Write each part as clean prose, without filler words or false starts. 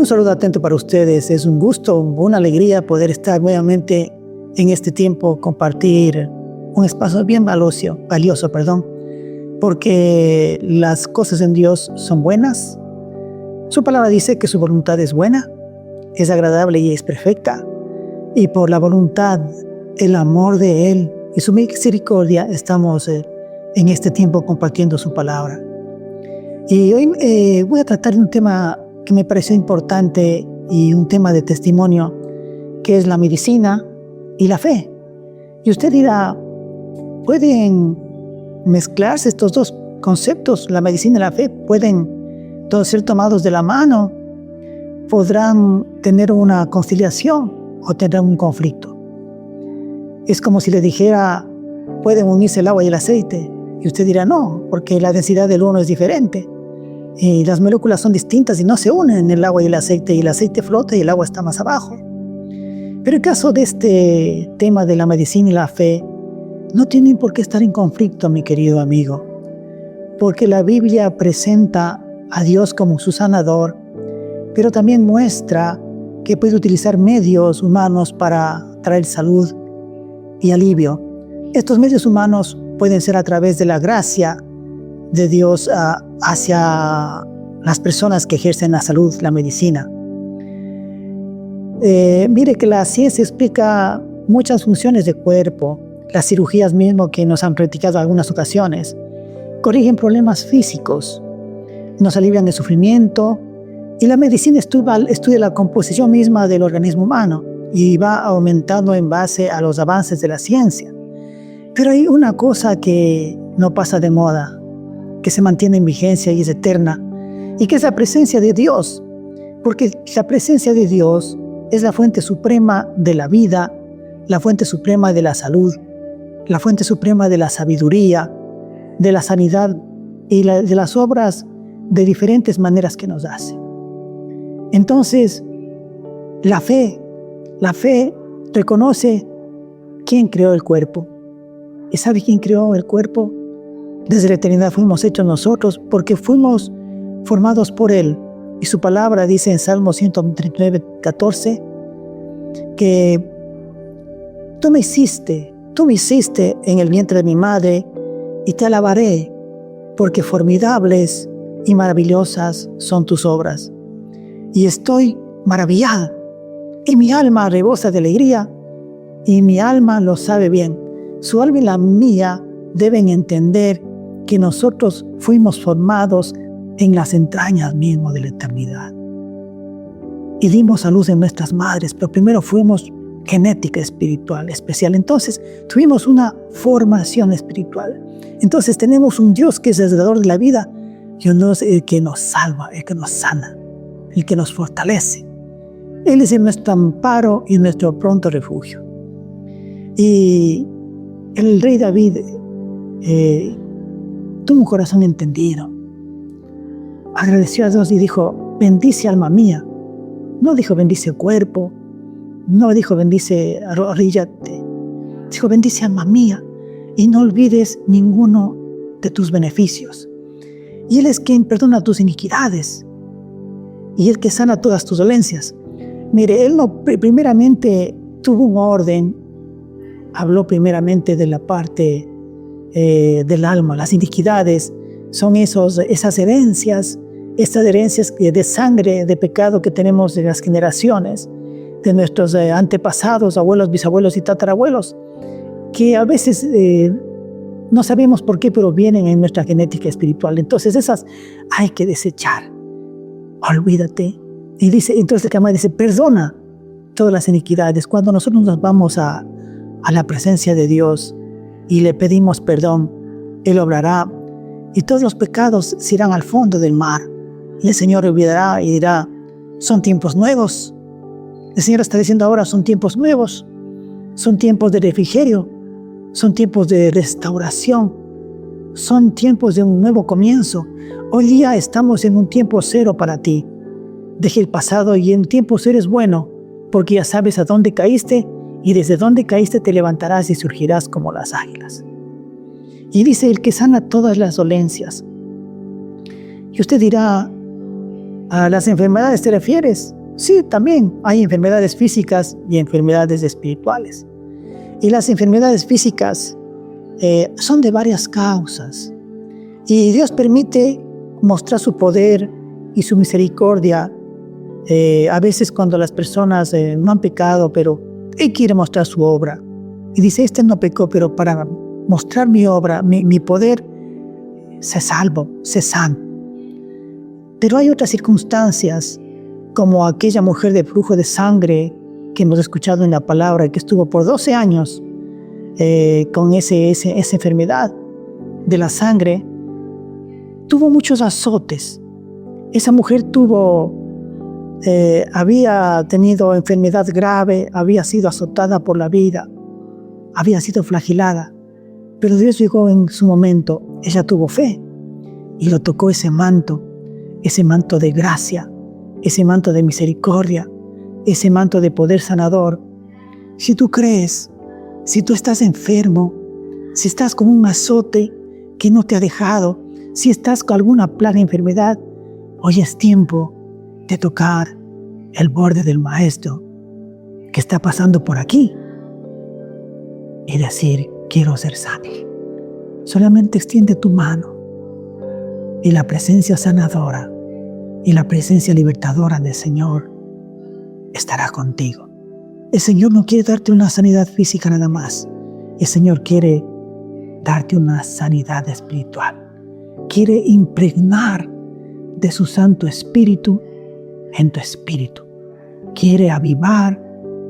Un saludo atento para ustedes. Es un gusto, una alegría poder estar nuevamente en este tiempo, compartir un espacio bien valioso, porque las cosas en Dios son buenas. Su palabra dice que su voluntad es buena, es agradable y es perfecta. Y por la voluntad, el amor de Él y su misericordia estamos en este tiempo compartiendo su palabra. Y hoy voy a tratar de un tema que me pareció importante y un tema de testimonio, que es la medicina y la fe. Y usted dirá, ¿pueden mezclarse estos dos conceptos? La medicina y la fe pueden todos ser tomados de la mano, podrán tener una conciliación o tener un conflicto. Es como si le dijera, pueden unirse el agua y el aceite, y usted dirá no, porque la densidad del uno es diferente. Y las moléculas son distintas y no se unen en el agua y el aceite flota y el agua está más abajo. Pero el caso de este tema de la medicina y la fe no tienen por qué estar en conflicto, mi querido amigo, porque la Biblia presenta a Dios como su sanador, pero también muestra que puede utilizar medios humanos para traer salud y alivio. Estos medios humanos pueden ser a través de la gracia de Dios hacia las personas que ejercen la salud, la medicina. Mire que la ciencia explica muchas funciones del cuerpo, las cirugías mismo que nos han practicado en algunas ocasiones, corrigen problemas físicos, nos alivian el sufrimiento, y la medicina estudia la composición misma del organismo humano y va aumentando en base a los avances de la ciencia. Pero hay una cosa que no pasa de moda, que se mantiene en vigencia y es eterna, y que es la presencia de Dios, porque la presencia de Dios es la fuente suprema de la vida, la fuente suprema de la salud, la fuente suprema de la sabiduría, de la sanidad y de las obras de diferentes maneras que nos hace. Entonces, la fe reconoce quién creó el cuerpo. ¿Y sabe quién creó el cuerpo? Desde la eternidad fuimos hechos nosotros porque fuimos formados por Él. Y su palabra dice en Salmo 139, 14, que tú me hiciste en el vientre de mi madre y te alabaré, porque formidables y maravillosas son tus obras. Y estoy maravillada, y mi alma rebosa de alegría, y mi alma lo sabe bien. Su alma y la mía deben entender que nosotros fuimos formados en las entrañas mismo de la eternidad. Y dimos a luz en nuestras madres, pero primero fuimos genética espiritual especial. Entonces tuvimos una formación espiritual. Entonces tenemos un Dios que es el dador de la vida, y un Dios el que nos salva, el que nos sana, el que nos fortalece. Él es nuestro amparo y nuestro pronto refugio. Y el rey David tuvo un corazón entendido. Agradeció a Dios y dijo, bendice alma mía. No dijo bendice cuerpo, no dijo bendice arrodíllate. Dijo bendice alma mía y no olvides ninguno de tus beneficios. Y Él es quien perdona tus iniquidades y el que sana todas tus dolencias. Mire, Él no primeramente tuvo un orden, habló primeramente de la parte del alma. Las iniquidades son esas herencias de sangre, de pecado que tenemos de las generaciones, de nuestros antepasados, abuelos, bisabuelos y tatarabuelos, que a veces no sabemos por qué, pero vienen en nuestra genética espiritual. Entonces esas hay que desechar. Olvídate. Y dice, entonces el Señor dice, perdona todas las iniquidades. Cuando nosotros nos vamos a la presencia de Dios y le pedimos perdón, Él obrará y todos los pecados se irán al fondo del mar. Y el Señor olvidará y dirá, son tiempos nuevos. El Señor está diciendo ahora, son tiempos nuevos, son tiempos de refrigerio, son tiempos de restauración, son tiempos de un nuevo comienzo. Hoy día estamos en un tiempo cero para ti. Deja el pasado y en tiempo cero es bueno, porque ya sabes a dónde caíste y desde dónde caíste te levantarás y surgirás como las águilas. Y dice el que sana todas las dolencias. Y usted dirá, ¿A las enfermedades te refieres? Sí, también hay enfermedades físicas y enfermedades espirituales. Y las enfermedades físicas son de varias causas. Y Dios permite mostrar su poder y su misericordia a veces cuando las personas no han pecado, pero Él quiere mostrar su obra. Y dice, este no pecó, pero para mostrar mi obra, mi poder, se salvo, se sana. Pero hay otras circunstancias, como aquella mujer de flujo de sangre que hemos escuchado en la palabra, que estuvo por 12 años con esa enfermedad de la sangre. Tuvo muchos azotes. Esa mujer había tenido enfermedad grave, había sido azotada por la vida, había sido flagelada. Pero Dios llegó en su momento. Ella tuvo fe y lo tocó ese manto de gracia, ese manto de misericordia, ese manto de poder sanador. Si tú crees, si tú estás enfermo, si estás con un azote que no te ha dejado, si estás con alguna plaga de enfermedad, hoy es tiempo de tocar el borde del Maestro que está pasando por aquí y decir, quiero ser sano. Solamente extiende tu mano y la presencia sanadora y la presencia libertadora del Señor estará contigo. El Señor no quiere darte una sanidad física nada más. El Señor quiere darte una sanidad espiritual. Quiere impregnar de su Santo Espíritu en tu espíritu. Quiere avivar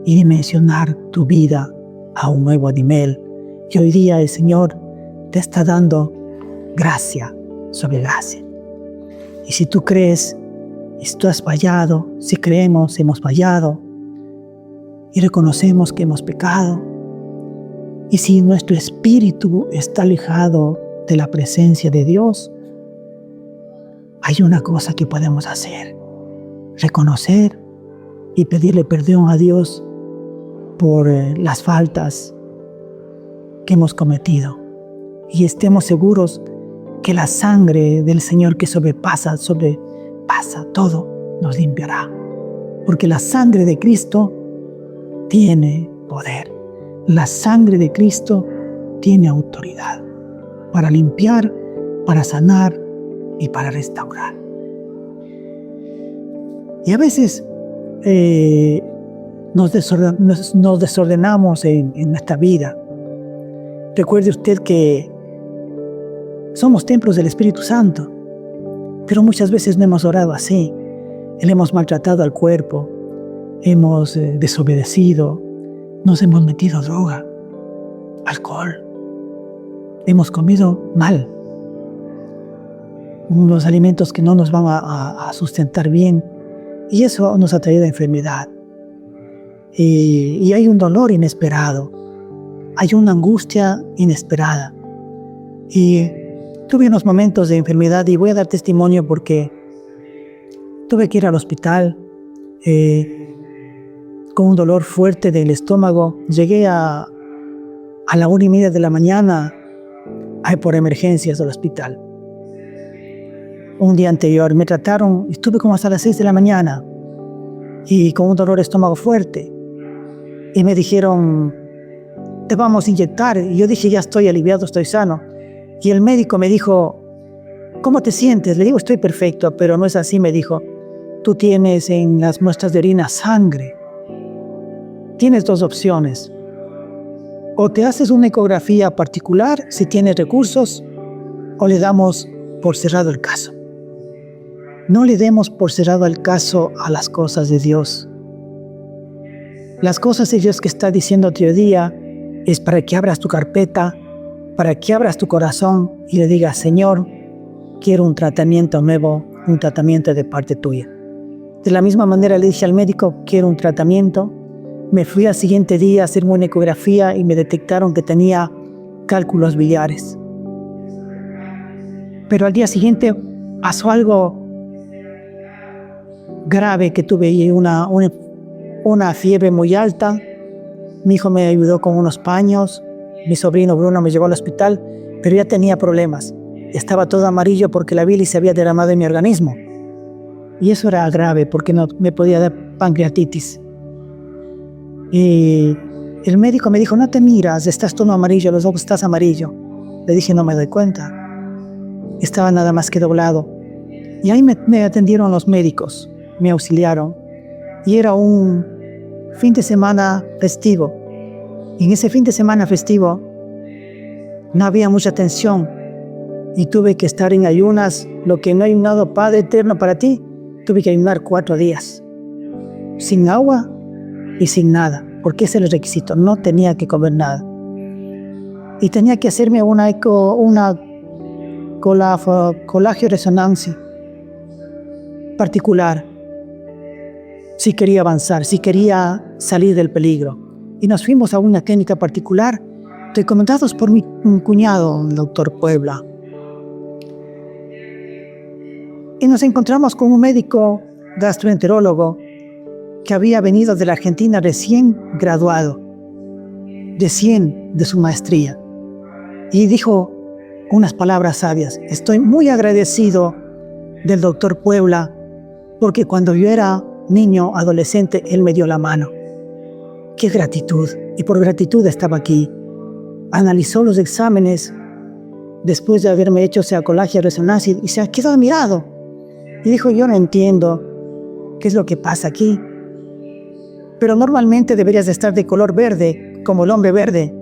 y dimensionar tu vida a un nuevo nivel. Y hoy día el Señor te está dando gracia sobre gracia. Y si tú crees, y si tú has fallado, si creemos, hemos fallado, y reconocemos que hemos pecado, y si nuestro espíritu está alejado de la presencia de Dios, hay una cosa que podemos hacer: reconocer y pedirle perdón a Dios por las faltas que hemos cometido. Y estemos seguros que la sangre del Señor que sobrepasa todo, nos limpiará. Porque la sangre de Cristo tiene poder. La sangre de Cristo tiene autoridad para limpiar, para sanar y para restaurar. Y a veces nos desordenamos en nuestra vida. Recuerde usted que somos templos del Espíritu Santo, pero muchas veces no hemos orado así. Le hemos maltratado al cuerpo, hemos desobedecido, nos hemos metido droga, alcohol, hemos comido mal, unos alimentos que no nos van a sustentar bien, y eso nos ha traído enfermedad. Y hay un dolor inesperado, hay una angustia inesperada. Y tuve unos momentos de enfermedad, y voy a dar testimonio porque tuve que ir al hospital con un dolor fuerte del estómago. Llegué a la 1:30 de la mañana por emergencias al hospital. Un día anterior me trataron, estuve como hasta las 6 de la mañana y con un dolor de estómago fuerte. Y me dijeron, te vamos a inyectar. Y yo dije, ya estoy aliviado, estoy sano. Y el médico me dijo, ¿cómo te sientes? Le digo, estoy perfecto, pero no es así. Me dijo, tú tienes en las muestras de orina sangre. Tienes dos opciones. O te haces una ecografía particular, si tienes recursos, o le damos por cerrado el caso. No le demos por cerrado el caso a las cosas de Dios. Las cosas de Dios que está diciéndote hoy día es para que abras tu carpeta, para que abras tu corazón y le digas, Señor, quiero un tratamiento nuevo, un tratamiento de parte tuya. De la misma manera le dije al médico, quiero un tratamiento. Me fui al siguiente día a hacerme una ecografía y me detectaron que tenía cálculos biliares. Pero al día siguiente pasó algo grave, que tuve una fiebre muy alta. Mi hijo me ayudó con unos paños. Mi sobrino Bruno me llevó al hospital, pero ya tenía problemas. Estaba todo amarillo porque la bilis se había derramado en mi organismo. Y eso era grave porque no me podía dar pancreatitis. Y el médico me dijo, no te miras, estás todo amarillo, los ojos estás amarillo. Le dije, no me doy cuenta. Estaba nada más que doblado. Y ahí me atendieron los médicos, me auxiliaron. Y era un fin de semana festivo. Y en ese fin de semana festivo no había mucha tensión. Y tuve que estar en ayunas, lo que no ha ayunado Padre Eterno para ti. Tuve que ayunar 4 días, sin agua y sin nada, porque ese es el requisito, no tenía que comer nada. Y tenía que hacerme una colagio resonancia particular, si quería avanzar, si quería salir del peligro. Y nos fuimos a una clínica particular, recomendados por mi cuñado, el doctor Puebla. Y nos encontramos con un médico gastroenterólogo que había venido de la Argentina recién graduado, recién de su maestría. Y dijo unas palabras sabias. Estoy muy agradecido del doctor Puebla porque cuando yo era niño, adolescente, él me dio la mano. ¡Qué gratitud! Y por gratitud estaba aquí. Analizó los exámenes después de haberme hecho esa colagio resonancia y se ha quedado mirado. Y dijo, yo no entiendo qué es lo que pasa aquí. Pero normalmente deberías de estar de color verde, como el hombre verde.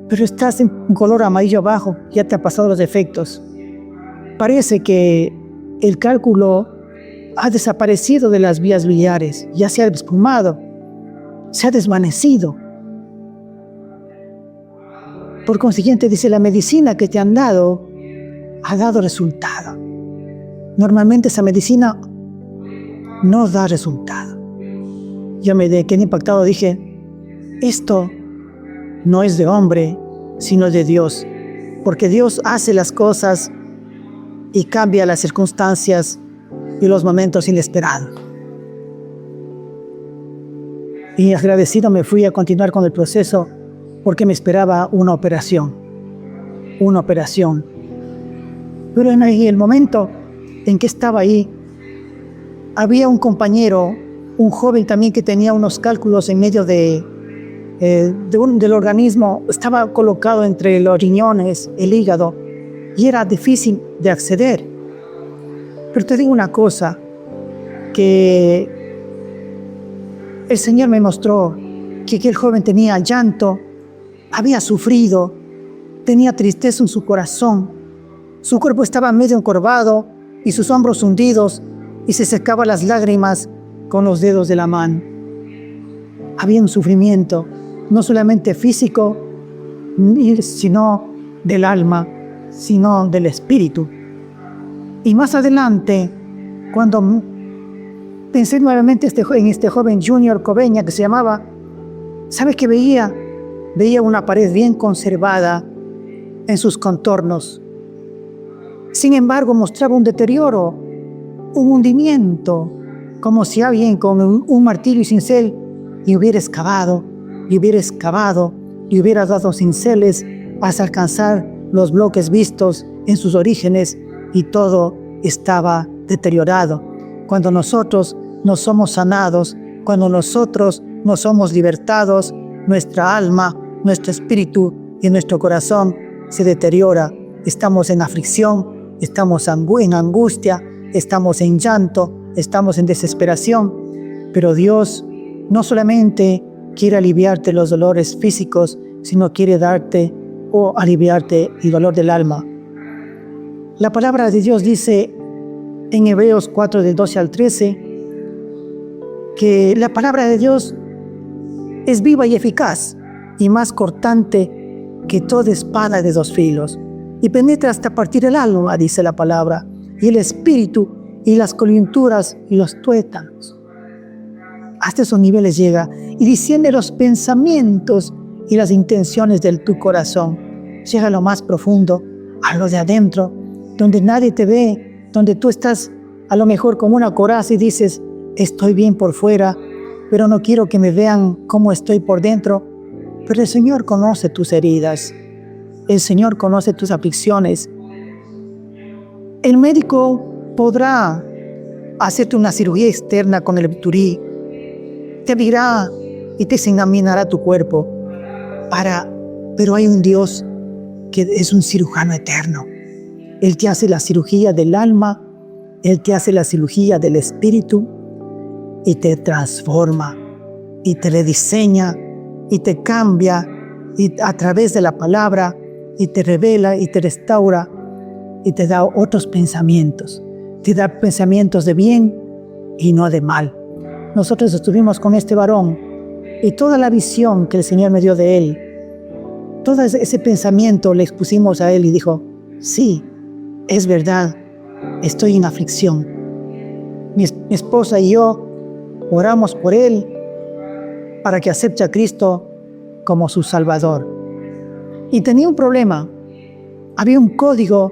Pero estás en color amarillo abajo, ya te ha pasado los efectos. Parece que el cálculo ha desaparecido de las vías biliares, ya se ha espumado, se ha desvanecido. Por consiguiente, dice, la medicina que te han dado ha dado resultado. Normalmente esa medicina no da resultado. Yo me quedé impactado, dije, esto no es de hombre, sino de Dios, porque Dios hace las cosas y cambia las circunstancias y los momentos inesperados. Y agradecido me fui a continuar con el proceso porque me esperaba una operación. Pero en el momento en que estaba ahí, había un compañero, un joven también que tenía unos cálculos en medio del organismo, estaba colocado entre los riñones, el hígado, y era difícil de acceder. Pero te digo una cosa, que el Señor me mostró que aquel joven tenía llanto, había sufrido, tenía tristeza en su corazón, su cuerpo estaba medio encorvado y sus hombros hundidos, y se secaba las lágrimas con los dedos de la mano. Había un sufrimiento, no solamente físico, sino del alma, sino del espíritu. Y más adelante, cuando pensé nuevamente en este joven Junior Coveña que se llamaba, ¿sabes qué veía? Veía una pared bien conservada en sus contornos. Sin embargo, mostraba un deterioro, un hundimiento, como si alguien con un martillo y cincel y hubiera excavado, y hubiera dado cinceles hasta alcanzar los bloques vistos en sus orígenes, y todo estaba deteriorado. Cuando nosotros no somos sanados, cuando nosotros no somos libertados, nuestra alma, nuestro espíritu y nuestro corazón se deteriora. Estamos en aflicción, estamos en angustia, estamos en llanto, estamos en desesperación. Pero Dios no solamente quiere aliviarte los dolores físicos, sino quiere darte o aliviarte el dolor del alma. La palabra de Dios dice en Hebreos 4, del 12 al 13, que la palabra de Dios es viva y eficaz y más cortante que toda espada de 2 filos, y penetra hasta partir el alma, dice la palabra, y el espíritu, y las coyunturas, y los tuétanos. Hasta esos niveles llega, y discierne los pensamientos y las intenciones de tu corazón. Llega a lo más profundo, a lo de adentro, donde nadie te ve, donde tú estás a lo mejor como una coraza y dices, estoy bien por fuera, pero no quiero que me vean cómo estoy por dentro. Pero el Señor conoce tus heridas, el Señor conoce tus aflicciones. El médico podrá hacerte una cirugía externa con el bisturí. Te abrirá y te examinará tu cuerpo. Pero hay un Dios que es un cirujano eterno. Él te hace la cirugía del alma, Él te hace la cirugía del espíritu y te transforma y te rediseña y te cambia y a través de la palabra y te revela y te restaura y te da otros pensamientos. Te da pensamientos de bien y no de mal. Nosotros estuvimos con este varón y toda la visión que el Señor me dio de él, todo ese pensamiento le expusimos a él y dijo, sí, es verdad, estoy en aflicción. Mi esposa y yo oramos por él para que acepte a Cristo como su Salvador. Y tenía un problema. Había un código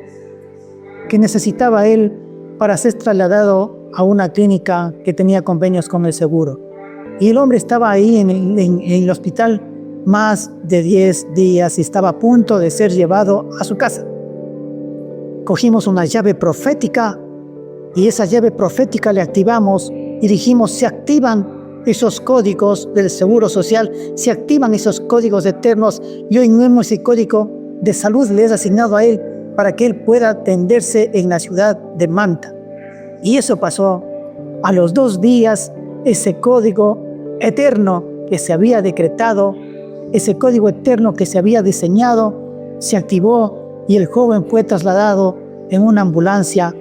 que necesitaba él para ser trasladado a una clínica que tenía convenios con el seguro. Y el hombre estaba ahí en el hospital más de 10 días y estaba a punto de ser llevado a su casa. Cogimos una llave profética y esa llave profética le activamos y dijimos, se activan esos códigos del Seguro Social, se activan esos códigos eternos y hoy mismo ese código de salud le es asignado a él para que él pueda atenderse en la ciudad de Manta. Y eso pasó. A los 2 días, ese código eterno que se había decretado, ese código eterno que se había diseñado, se activó y el joven fue trasladado en una ambulancia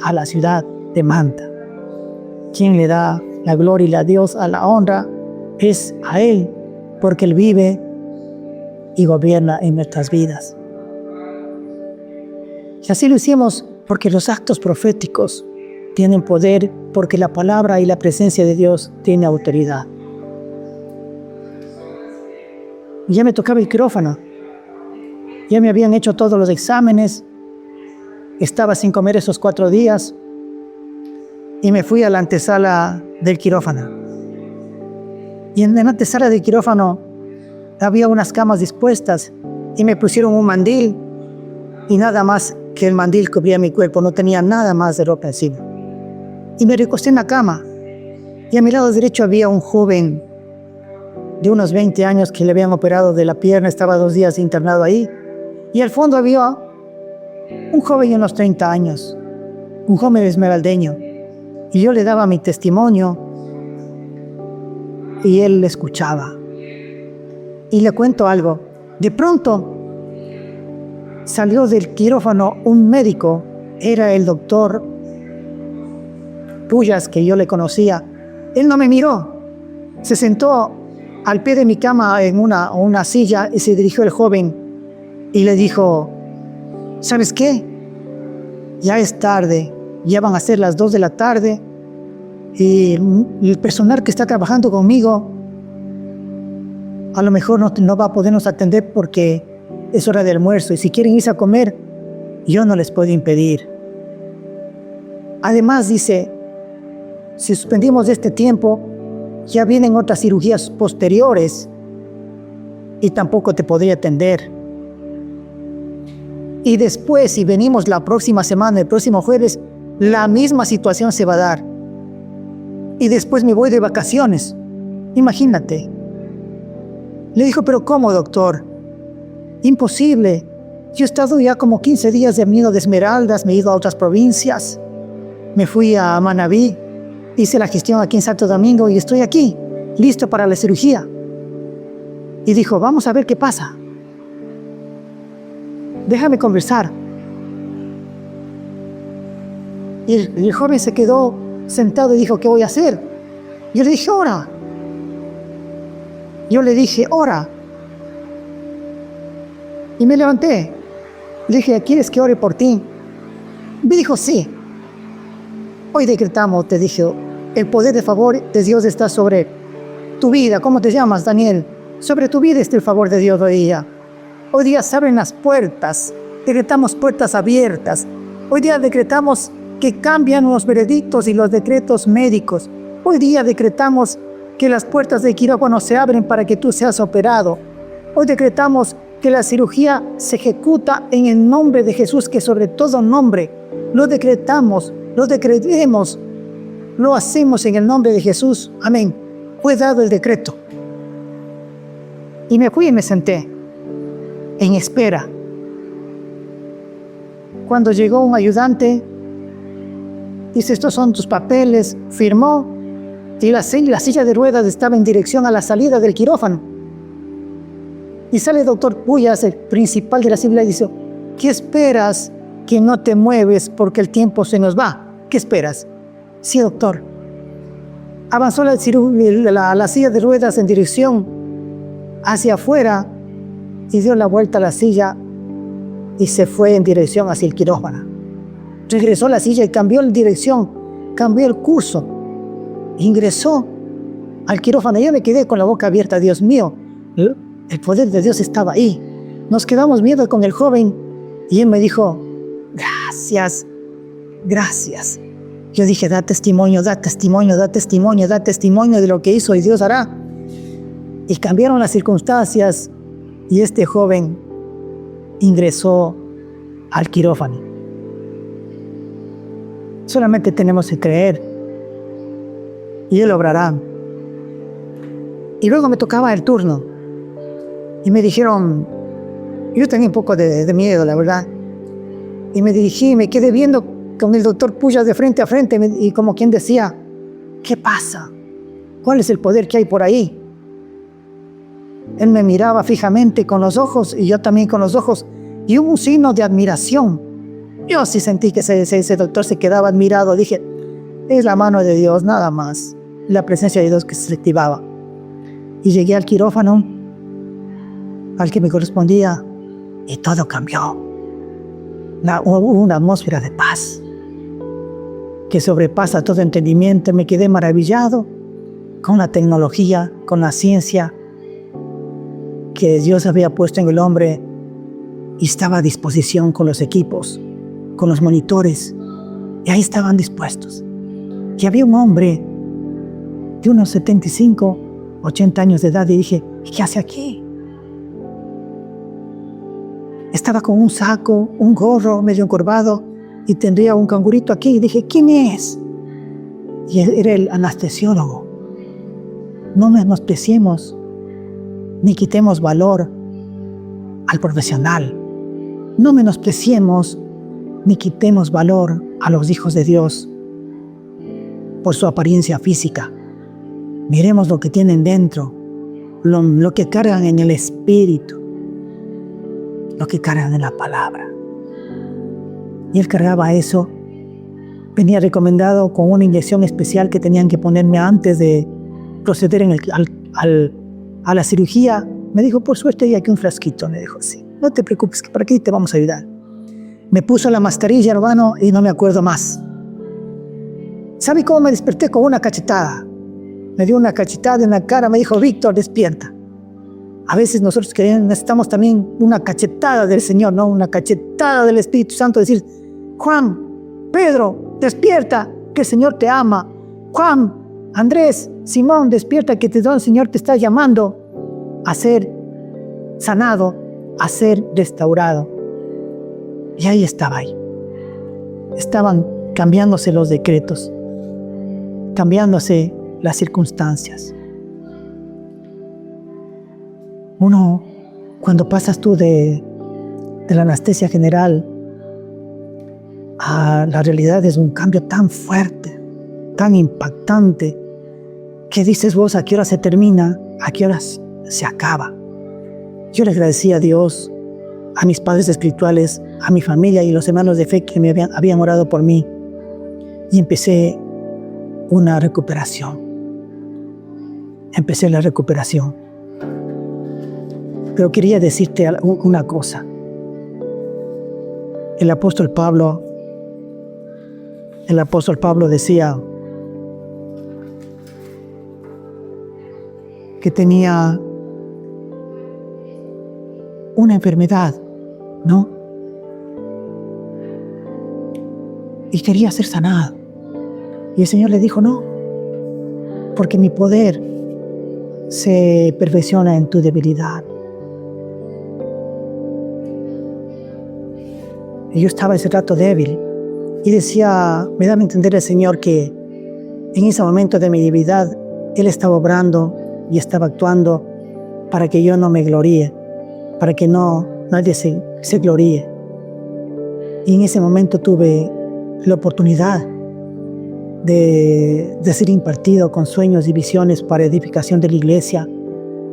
a la ciudad de Manta. Quien le da la gloria y la Dios a la honra es a Él, porque Él vive y gobierna en nuestras vidas. Y así lo hicimos porque los actos proféticos tienen poder, porque la palabra y la presencia de Dios tiene autoridad. Ya me tocaba el quirófano. Ya me habían hecho todos los exámenes. Estaba sin comer esos 4 días. Y me fui a la antesala del quirófano. Y en la antesala del quirófano había unas camas dispuestas y me pusieron un mandil y nada más que el mandil cubría mi cuerpo, no tenía nada más de ropa encima. Y me recosté en la cama y a mi lado derecho había un joven de unos 20 años que le habían operado de la pierna, estaba 2 días internado ahí. Y al fondo había un joven de unos 30 años, un joven esmeraldeño. Y yo le daba mi testimonio y él le escuchaba. Y le cuento algo. De pronto salió del quirófano un médico, era el doctor Puyas, que yo le conocía. Él no me miró, se sentó al pie de mi cama en una silla y se dirigió al joven y le dijo, ¿sabes qué? Ya es tarde, ya van a ser las 2 de la tarde y el personal que está trabajando conmigo a lo mejor no va a podernos atender porque es hora de almuerzo y si quieren irse a comer, yo no les puedo impedir. Además dice, si suspendimos este tiempo, ya vienen otras cirugías posteriores y tampoco te podría atender. Y después, si venimos la próxima semana, el próximo jueves, la misma situación se va a dar. Y después me voy de vacaciones. Imagínate. Le dijo, ¿pero cómo, doctor? Imposible. Yo he estado ya como 15 días de amigo de Esmeraldas, me he ido a otras provincias. Me fui a Manabí, hice la gestión aquí en Santo Domingo y estoy aquí, listo para la cirugía. Y dijo, vamos a ver qué pasa. Déjame conversar. Y el joven se quedó sentado y dijo, ¿qué voy a hacer? Yo le dije, ora. Ora. Y me levanté. Le dije, ¿quieres que ore por ti? Me dijo, sí. Hoy decretamos, te dije, el poder de favor de Dios está sobre tu vida. ¿Cómo te llamas, Daniel? Sobre tu vida está el favor de Dios hoy día. Hoy día se abren las puertas, decretamos puertas abiertas. Hoy día decretamos que cambian los veredictos y los decretos médicos. Hoy día decretamos que las puertas de quirófano se abren para que tú seas operado. Hoy decretamos que la cirugía se ejecuta en el nombre de Jesús, que sobre todo nombre. Lo decretamos, lo decretemos lo hacemos en el nombre de Jesús. Amén. Fue dado el decreto. Y me fui y me senté en espera. Cuando llegó un ayudante, dice, estos son tus papeles, firmó, y la silla de ruedas estaba en dirección a la salida del quirófano. Y sale el doctor Puyas, el principal de la civil, y dice, ¿qué esperas que no te mueves porque el tiempo se nos va? ¿Qué esperas? Sí, doctor. Avanzó la silla de ruedas en dirección hacia afuera y dio la vuelta a la silla y se fue en dirección hacia el quirófano. Regresó a la silla y cambió la dirección, cambió el curso. Ingresó al quirófano. Yo me quedé con la boca abierta. Dios mío, el poder de Dios estaba ahí. Nos quedamos viendo con el joven y él me dijo, gracias, gracias. Yo dije, da testimonio, da testimonio, da testimonio, da testimonio de lo que hizo y Dios hará. Y cambiaron las circunstancias y este joven ingresó al quirófano. Solamente tenemos que creer y Él obrará. Y luego me tocaba el turno y me dijeron, yo tenía un poco de miedo, la verdad, y me dirigí, me quedé viendo con el doctor Puyas de frente a frente y como quien decía, ¿qué pasa? ¿Cuál es el poder que hay por ahí? Él me miraba fijamente con los ojos y yo también con los ojos y hubo un signo de admiración. Yo sí sentí que ese doctor se quedaba admirado. Dije, es la mano de Dios, nada más. La presencia de Dios que se activaba. Y llegué al quirófano, al que me correspondía, y todo cambió. Hubo una atmósfera de paz que sobrepasa todo entendimiento. Me quedé maravillado con la tecnología, con la ciencia que Dios había puesto en el hombre y estaba a disposición con los equipos, con los monitores, y ahí estaban dispuestos. Y había un hombre de unos 75, 80 años de edad y dije, ¿qué hace aquí? Estaba con un saco, un gorro medio encorvado y tendría un cangurito aquí. Y dije, ¿quién es? Y era el anestesiólogo. No menospreciemos ni quitemos valor al profesional. No menospreciemos ni quitemos valor a los hijos de Dios por su apariencia física. Miremos lo que tienen dentro, lo que cargan en el espíritu, lo que cargan en la palabra. Y él cargaba eso. Venía recomendado con una inyección especial que tenían que ponerme antes de proceder a la cirugía. Me dijo, por suerte hay aquí un frasquito. Me dijo, sí, no te preocupes, que por aquí te vamos a ayudar. Me puso la mascarilla, hermano, y no me acuerdo más. ¿Sabe cómo me desperté? Con una cachetada. Me dio una cachetada en la cara, me dijo, Víctor, despierta. A veces nosotros necesitamos también una cachetada del Señor, ¿no? Una cachetada del Espíritu Santo, decir, Juan, Pedro, despierta, que el Señor te ama. Juan, Andrés, Simón, despierta, que el Señor te está llamando a ser sanado, a ser restaurado. Y ahí estaba ahí. Estaban cambiándose los decretos, cambiándose las circunstancias. Uno, cuando pasas tú de la anestesia general a la realidad, es un cambio tan fuerte, tan impactante, que dices vos, ¿a qué hora se termina? ¿A qué horas se acaba? Yo le agradecí a Dios, a mis padres espirituales, a mi familia y los hermanos de fe que me habían orado por mí. Y empecé una recuperación. Empecé la recuperación. Pero quería decirte una cosa. El apóstol Pablo decía que tenía una enfermedad, ¿no? Y quería ser sanado. Y el Señor le dijo, no, porque mi poder se perfecciona en tu debilidad. Y yo estaba ese rato débil y decía, me daba a entender el Señor que En ese momento de mi debilidad, Él estaba obrando y estaba actuando para que yo no me gloríe, para que nadie se gloríe. Y en ese momento tuve la oportunidad de ser impartido con sueños y visiones para edificación de la iglesia,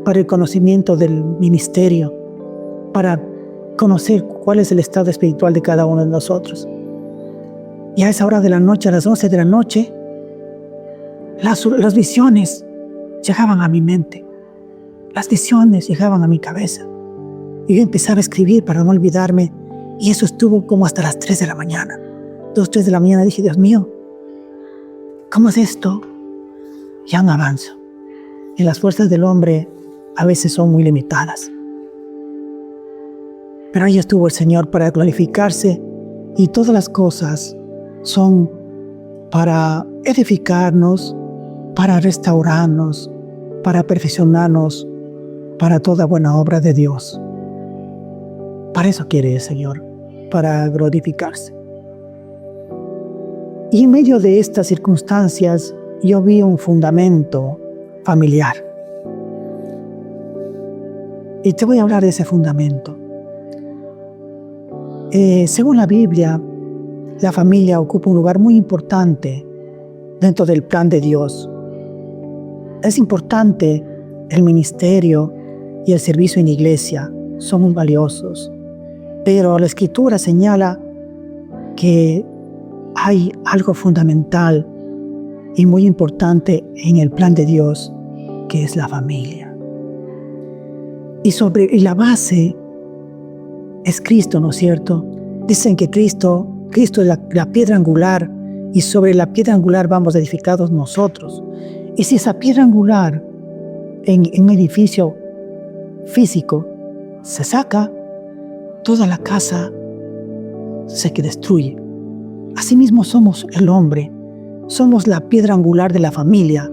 para el conocimiento del ministerio, para conocer cuál es el estado espiritual de cada uno de nosotros. Y a esa hora de la noche, a las 11 de la noche, las visiones llegaban a mi mente, las visiones llegaban a mi cabeza. Y yo empezaba a escribir para no olvidarme, y eso estuvo como hasta las 3 de la mañana. 2, 3 de la mañana dije, Dios mío, ¿cómo es esto? Ya no avanzo. Y las fuerzas del hombre a veces son muy limitadas. Pero ahí estuvo el Señor para glorificarse, y todas las cosas son para edificarnos, para restaurarnos, para perfeccionarnos, para toda buena obra de Dios. Para eso quiere el Señor, para glorificarse. Y en medio de estas circunstancias, yo vi un fundamento familiar. Y te voy a hablar de ese fundamento. Según la Biblia, la familia ocupa un lugar muy importante dentro del plan de Dios. Es importante el ministerio y el servicio en la iglesia, son muy valiosos. Pero la Escritura señala que hay algo fundamental y muy importante en el plan de Dios, que es la familia. Y la base es Cristo, ¿no es cierto? Dicen que Cristo es la piedra angular, y sobre la piedra angular vamos edificados nosotros. Y si esa piedra angular en un edificio físico se saca, toda la casa se destruye. Asimismo somos el hombre, somos la piedra angular de la familia,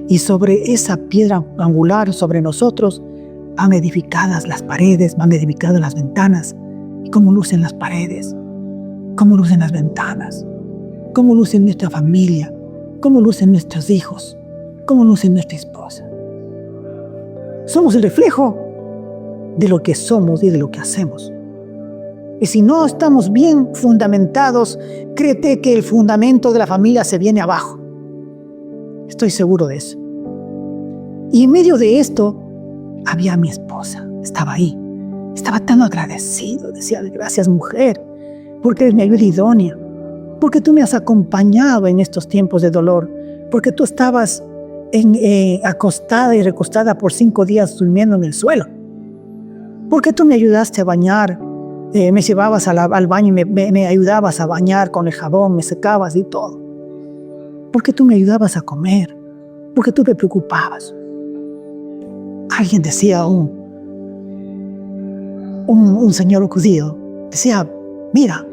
y sobre esa piedra angular, sobre nosotros, van edificadas las paredes, van edificadas las ventanas. ¿Y cómo lucen las paredes? ¿Cómo lucen las ventanas? ¿Cómo luce nuestra familia? ¿Cómo lucen nuestros hijos? ¿Cómo luce nuestra esposa? Somos el reflejo de lo que somos y de lo que hacemos. Y si no estamos bien fundamentados, créete que el fundamento de la familia se viene abajo. Estoy seguro de eso. Y en medio de esto, había mi esposa. Estaba ahí. Estaba tan agradecido. Decía, gracias mujer, porque eres mi ayuda idónea, porque tú me has acompañado en estos tiempos de dolor, porque tú estabas acostada y recostada por 5 días durmiendo en el suelo, porque tú me ayudaste a bañar, me llevabas al baño y me ayudabas a bañar con el jabón, me secabas y todo, porque tú me ayudabas a comer, porque tú me preocupabas. Alguien decía, un señor judío, decía, mira,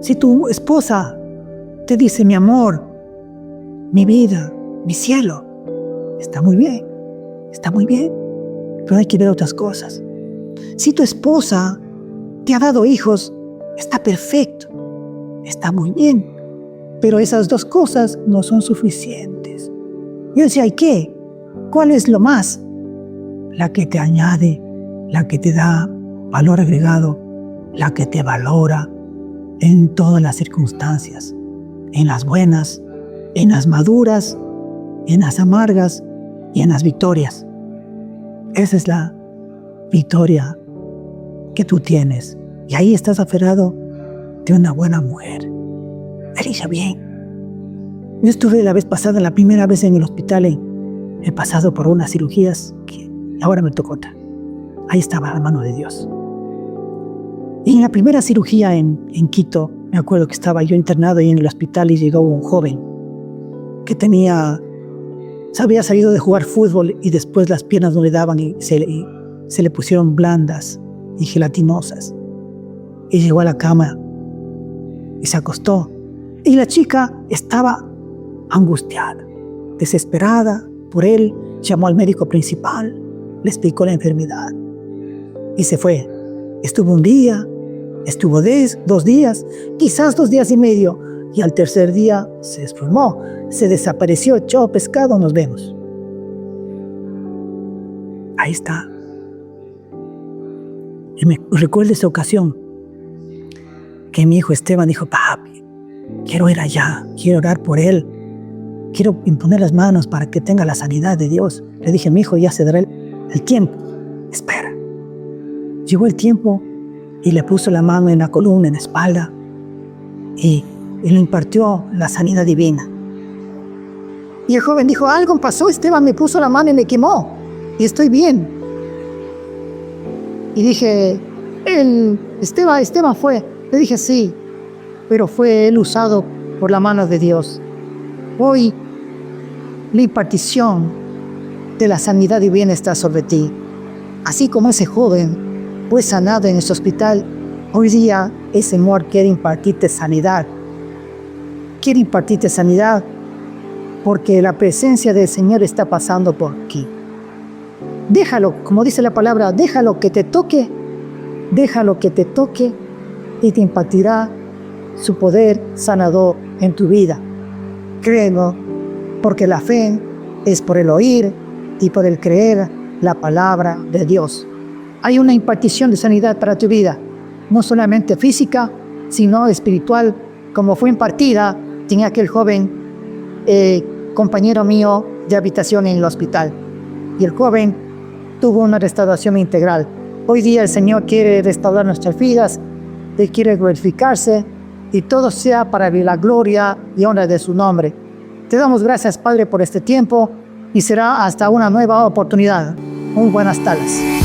si tu esposa te dice mi amor, mi vida, mi cielo, está muy bien, pero hay que ver otras cosas. Si tu esposa te ha dado hijos, está perfecto, está muy bien, pero esas 2 cosas no son suficientes. Yo decía, ¿y qué? ¿Cuál es lo más? La que te añade, la que te da valor agregado, la que te valora en todas las circunstancias, en las buenas, en las maduras, en las amargas y en las victorias. Esa es la victoria que tú tienes. Y ahí estás aferrado de una buena mujer. Elisha, bien. Yo estuve la vez pasada, la primera vez en el hospital, he pasado por unas cirugías que ahora me tocó otra. Ahí estaba la mano de Dios. Y en la primera cirugía en Quito, me acuerdo que estaba yo internado ahí en el hospital y llegó un joven que había salido de jugar fútbol y después las piernas no le daban y se le pusieron blandas y gelatinosas. Y llegó a la cama y se acostó. Y la chica estaba angustiada, desesperada por él. Llamó al médico principal, le explicó la enfermedad y se fue. Estuvo un día, estuvo 2 días, quizás 2 días y medio. Y al tercer día se desplomó, se desapareció, echó pescado, nos vemos. Ahí está. Y me recuerdo esa ocasión que mi hijo Esteban dijo: papi, quiero ir allá, quiero orar por él, quiero imponer las manos para que tenga la sanidad de Dios. Le dije: mi hijo, ya se dará el tiempo, espera. Llegó el tiempo y le puso la mano en la columna, en la espalda, y le impartió la sanidad divina. Y el joven dijo: algo pasó, Esteban me puso la mano y me quemó, y estoy bien. Y dije: Esteban fue. Le dije: sí, pero fue él usado por la mano de Dios. Hoy la impartición de la sanidad divina está sobre ti. Así como ese joven fue sanado en ese hospital, hoy día el Señor quiere impartirte sanidad. Quiere impartirte sanidad porque la presencia del Señor está pasando por aquí. Déjalo, como dice la palabra, déjalo que te toque y te impartirá su poder sanador en tu vida. Créelo, porque la fe es por el oír y por el creer la palabra de Dios. Hay una impartición de sanidad para tu vida, no solamente física, sino espiritual, como fue impartida en aquel joven compañero mío de habitación en el hospital. Y el joven tuvo una restauración integral. Hoy día el Señor quiere restaurar nuestras vidas, Él quiere glorificarse, y todo sea para la gloria y honra de su nombre. Te damos gracias, Padre, por este tiempo, y será hasta una nueva oportunidad. Muy buenas tardes.